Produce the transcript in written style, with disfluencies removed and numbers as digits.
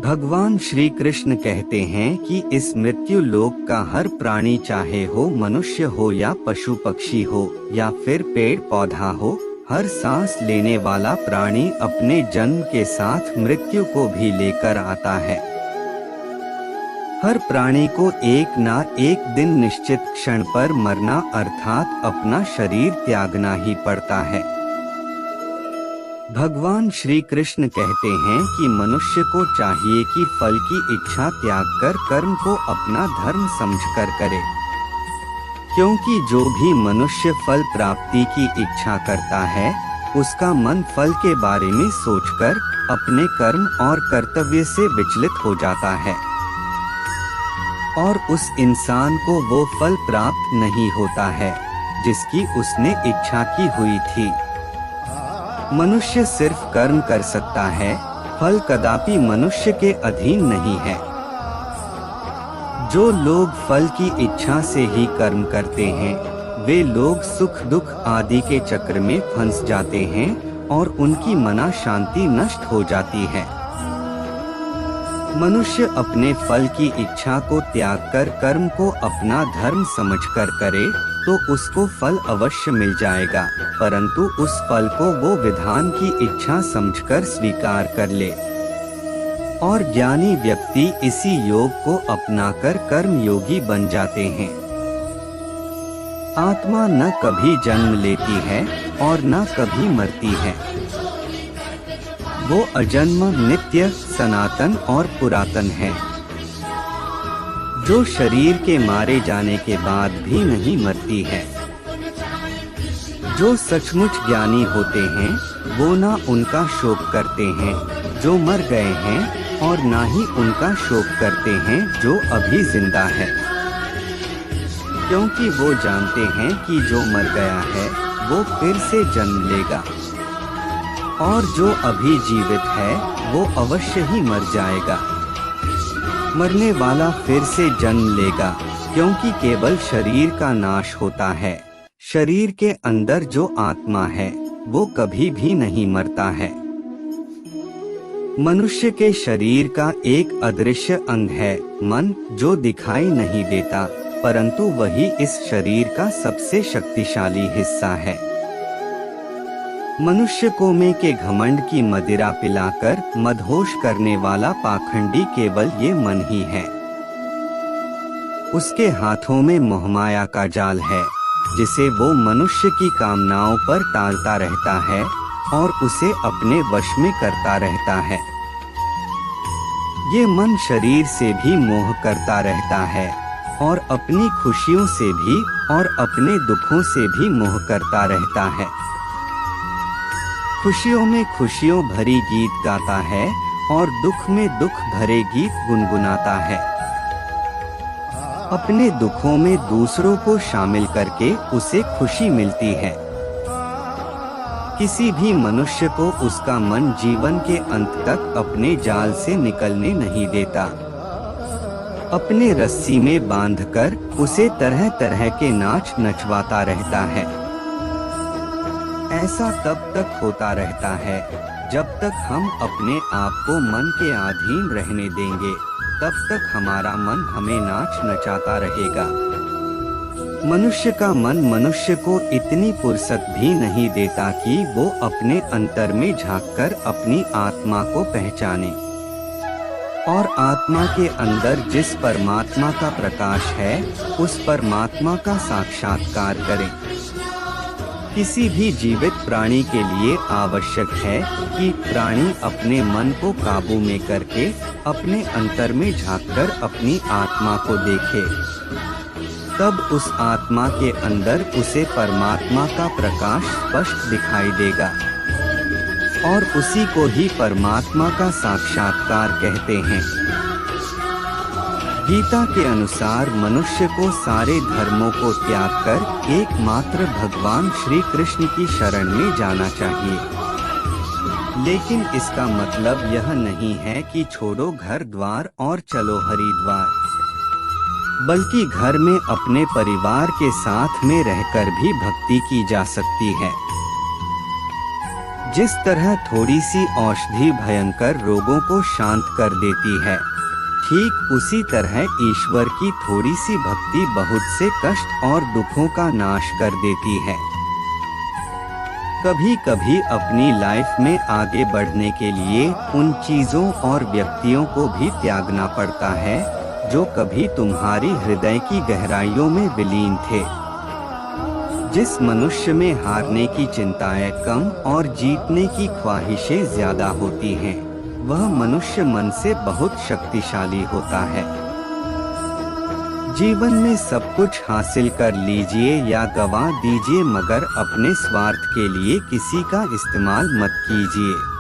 भगवान श्री कृष्ण कहते हैं कि इस मृत्यु लोक का हर प्राणी, चाहे हो मनुष्य हो या पशु पक्षी हो या फिर पेड़ पौधा हो, हर सांस लेने वाला प्राणी अपने जन्म के साथ मृत्यु को भी लेकर आता है। हर प्राणी को एक ना एक दिन निश्चित क्षण पर मरना अर्थात अपना शरीर त्यागना ही पड़ता है। भगवान श्री कृष्ण कहते हैं कि मनुष्य को चाहिए कि फल की इच्छा त्याग कर कर्म को अपना धर्म समझकर करे, क्योंकि जो भी मनुष्य फल प्राप्ति की इच्छा करता है उसका मन फल के बारे में सोचकर अपने कर्म और कर्तव्य से विचलित हो जाता है और उस इंसान को वो फल प्राप्त नहीं होता है जिसकी उसने इच्छा की हुई थी। मनुष्य सिर्फ कर्म कर सकता है, फल कदापि मनुष्य के अधीन नहीं है। जो लोग फल की इच्छा से ही कर्म करते हैं वे लोग सुख दुख आदि के चक्र में फंस जाते हैं और उनकी मना शांति नष्ट हो जाती है। मनुष्य अपने फल की इच्छा को त्याग कर कर्म को अपना धर्म समझकर करे तो उसको फल अवश्य मिल जाएगा, परंतु उस फल को वो विधान की इच्छा समझकर स्वीकार कर ले। और ज्ञानी व्यक्ति इसी योग को अपनाकर कर्म योगी बन जाते हैं। आत्मा न कभी जन्म लेती है और न कभी मरती है। वो अजन्म, नित्य, सनातन और पुरातन है, जो शरीर के मारे जाने के बाद भी नहीं मरती है। जो सचमुच ज्ञानी होते हैं वो ना उनका शोक करते हैं जो मर गए हैं और ना ही उनका शोक करते हैं जो अभी जिंदा है, क्योंकि वो जानते हैं कि जो मर गया है वो फिर से जन्म लेगा और जो अभी जीवित है वो अवश्य ही मर जाएगा। मरने वाला फिर से जन्म लेगा, क्योंकि केवल शरीर का नाश होता है। शरीर के अंदर जो आत्मा है वो कभी भी नहीं मरता है। मनुष्य के शरीर का एक अदृश्य अंग है मन, जो दिखाई नहीं देता, परंतु वही इस शरीर का सबसे शक्तिशाली हिस्सा है। मनुष्य को में के घमंड की मदिरा पिलाकर मदहोश करने वाला पाखंडी केवल ये मन ही है। उसके हाथों में मोहमाया का जाल है जिसे वो मनुष्य की कामनाओं पर टालता रहता है और उसे अपने वश में करता रहता है। ये मन शरीर से भी मोह करता रहता है और अपनी खुशियों से भी और अपने दुखों से भी मोह करता रहता है। खुशियों में खुशियों भरी गीत गाता है और दुख में दुख भरे गीत गुनगुनाता है। अपने दुखों में दूसरों को शामिल करके उसे खुशी मिलती है। किसी भी मनुष्य को उसका मन जीवन के अंत तक अपने जाल से निकलने नहीं देता। अपने रस्सी में बांधकर उसे तरह तरह के नाच नचवाता रहता है। ऐसा तब तक होता रहता है जब तक हम अपने आप को मन के अधीन रहने देंगे, तब तक हमारा मन हमें नाच नचाता रहेगा। मनुष्य का मन मनुष्य को इतनी फुर्सत भी नहीं देता कि वो अपने अंतर में झांककर अपनी आत्मा को पहचाने और आत्मा के अंदर जिस परमात्मा का प्रकाश है उस परमात्मा का साक्षात्कार करे। किसी भी जीवित प्राणी के लिए आवश्यक है कि प्राणी अपने मन को काबू में करके अपने अंतर में झांककर अपनी आत्मा को देखे। तब उस आत्मा के अंदर उसे परमात्मा का प्रकाश स्पष्ट दिखाई देगा और उसी को ही परमात्मा का साक्षात्कार कहते हैं। गीता के अनुसार मनुष्य को सारे धर्मों को त्याग कर एकमात्र भगवान श्री कृष्ण की शरण में जाना चाहिए। लेकिन इसका मतलब यह नहीं है कि छोड़ो घर द्वार और चलो हरिद्वार, बल्कि घर में अपने परिवार के साथ में रहकर भी भक्ति की जा सकती है। जिस तरह थोड़ी सी औषधि भयंकर रोगों को शांत कर देती है, ठीक उसी तरह ईश्वर की थोड़ी सी भक्ति बहुत से कष्ट और दुखों का नाश कर देती है। कभी कभी अपनी लाइफ में आगे बढ़ने के लिए उन चीजों और व्यक्तियों को भी त्यागना पड़ता है जो कभी तुम्हारी हृदय की गहराइयों में विलीन थे। जिस मनुष्य में हारने की चिंताएं कम और जीतने की ख्वाहिशें ज्यादा होती हैं, वह मनुष्य मन से बहुत शक्तिशाली होता है। जीवन में सब कुछ हासिल कर लीजिए या गवा दीजिए, मगर अपने स्वार्थ के लिए किसी का इस्तेमाल मत कीजिए।